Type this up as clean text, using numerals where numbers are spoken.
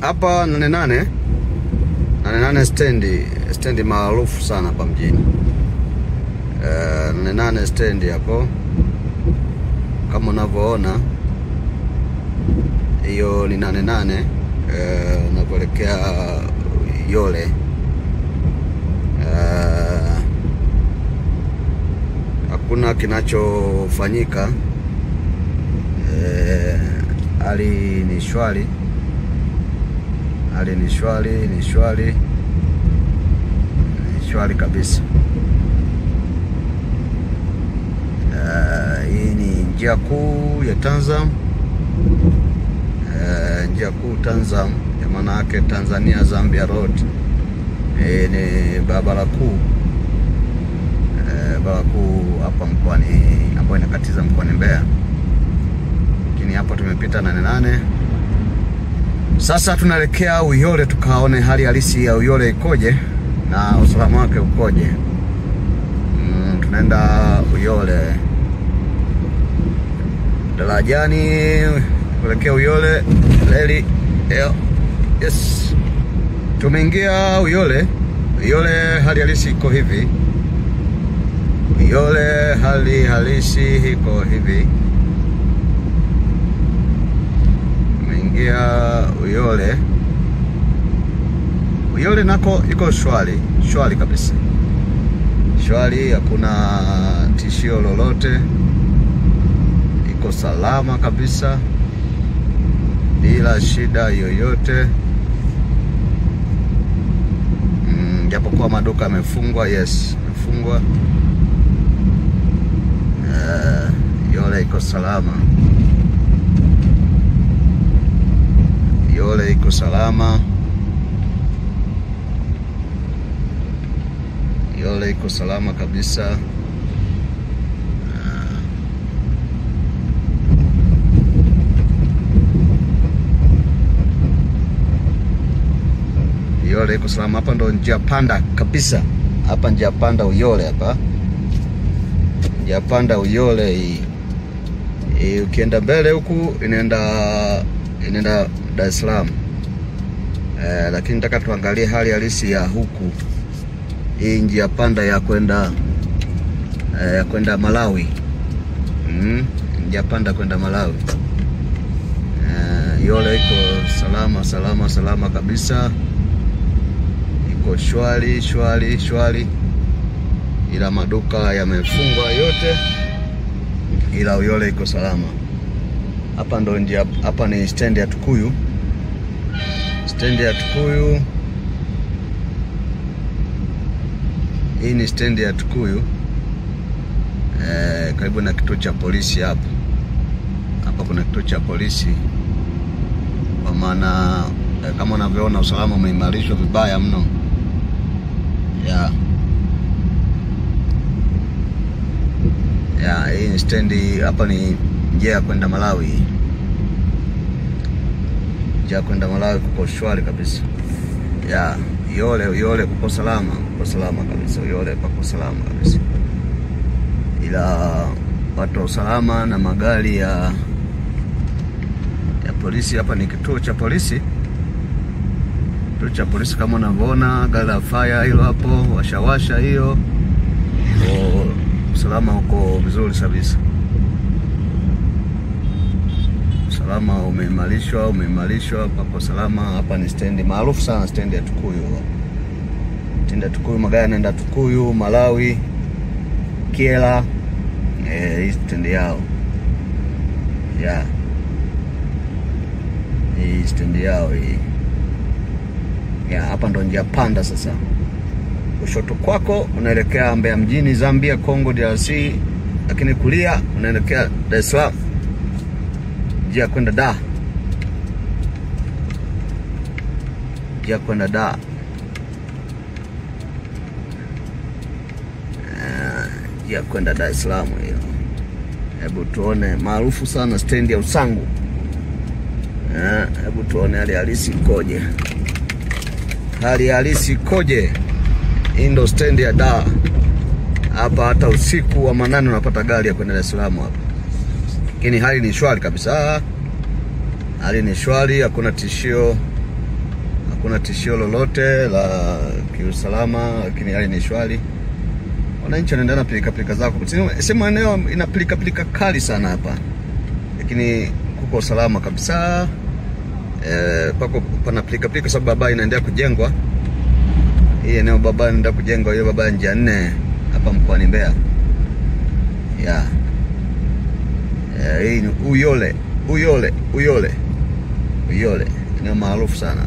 Hapa Nane Nane stendi maarufu sana hapa mjini. Nane Nane stendi hapo. Kama unavyoona hiyo ni Nane Nane, unapoelekea Uyole. Hakuna kinachofanyika. Hali ni shwari. Hali ni shwari kabisa. Hii ni njia kuu ya Tanzam. Njia kuu Tanzam, ya maana yake Tanzania Zambia Road. Ni barabara kuu. Barabara kuu hapa mkoani, ambayo inakatiza mkoani Mbeya. Lakini hapa tumepita Nane Nane. Sasa tunaelekea Uyole, tukaone hali halisi ya Uyole ikoje na usalama wake ukoje. Tunaenda Uyole darajani kuelekea Uyole reli. Yes. Tumeingia Uyole. Uyole hali halisi iko hivi. Uyole hali halisi iko hivi. Tumeingia Uyole. Uyole nako iko shwari kabisa. Shwari, hakuna tishio lolote. Iko salama kabisa, bila shida yoyote. Japokuwa maduka yamefungwa. Yes, yamefungwa. Uyole iko salama. Uyole iko salama. Uyole iko salama kabisa. Uyole iko salama. Hapa ndo njia panda kabisa. Hapa njia panda Uyole hapa. Njia panda Uyole hii. Ukienda mbele huku inaenda Dar es Salaam. Lakini nataka tuangalie hali halisi ya huku. Hii njia panda ya kwenda Malawi. Njia panda kwenda Malawi. Uyole iko salama kabisa. Iko shwari. Ila maduka yamefungwa yote. Ila Uyole iko salama. Hapa ndo njia, hapa ni stendi ya Tukuyu. Stendi ya Tukuyu. Hii ni stendi ya Tukuyu. Karibu na kituo cha polisi hapa. Hapa kuna kituo cha polisi. Kwa maana kama unavyoona usalama umeimarishwa vibaya mno. Hii ni stendi. Hapa ni njia ya kwenda Malawi. Njia kwenda Malawi kuko shwari kabisa. Uyole kuko salama kabisa. Uyole pako salama kabisa. Ila watu wa usalama na magari ya polisi. Hapa ni kituo cha polisi. Kituo cha polisi kama unavyoona, gari la fire hilo hapo, washawasha hiyo. Usalama uko vizuri kabisa. Usalama umeimarishwa pako salama. Hapa ni stendi maarufu sana, stendi ya Tukuyu. Stendi ya Tukuyu, magari yanaenda Tukuyu, Malawi, Kyela. Hii stendi yao. Hii stendi yao hii. Hapa ndo njia panda sasa. Kushoto kwako unaelekea Mbeya mjini, Zambia, Kongo DRC. Lakini kulia unaelekea Dar es Salaam. Njia kwenda Dar. Njia kwenda Dar. Njia kwenda Dar es Salaam hiyo. Hebu tuone, maarufu sana stendi ya Usangu. Hebu tuone hali halisi ikoje. Hali halisi ikoje? Hii ndo stendi ya Dar. Hapa hata usiku wa manane unapata gari ya kwenda Dar es Salaam hapa. Lakini hali ni shwari kabisa. Hali ni shwari, hakuna tishio hakuna tishio lolote la kiusalama, lakini hali ni shwari. Wananchi wanaendelea na pilika zako. Sema eneo ina pilika kali sana hapa, lakini kuko salama kabisa. Pako pana pilika sababu barabara inaendelea kujengwa. Hii eneo barabara inaendelea kujengwa, hiyo barabara njia 4 hapa mkoani Mbeya. Hii ni Uyole, eneo maarufu sana.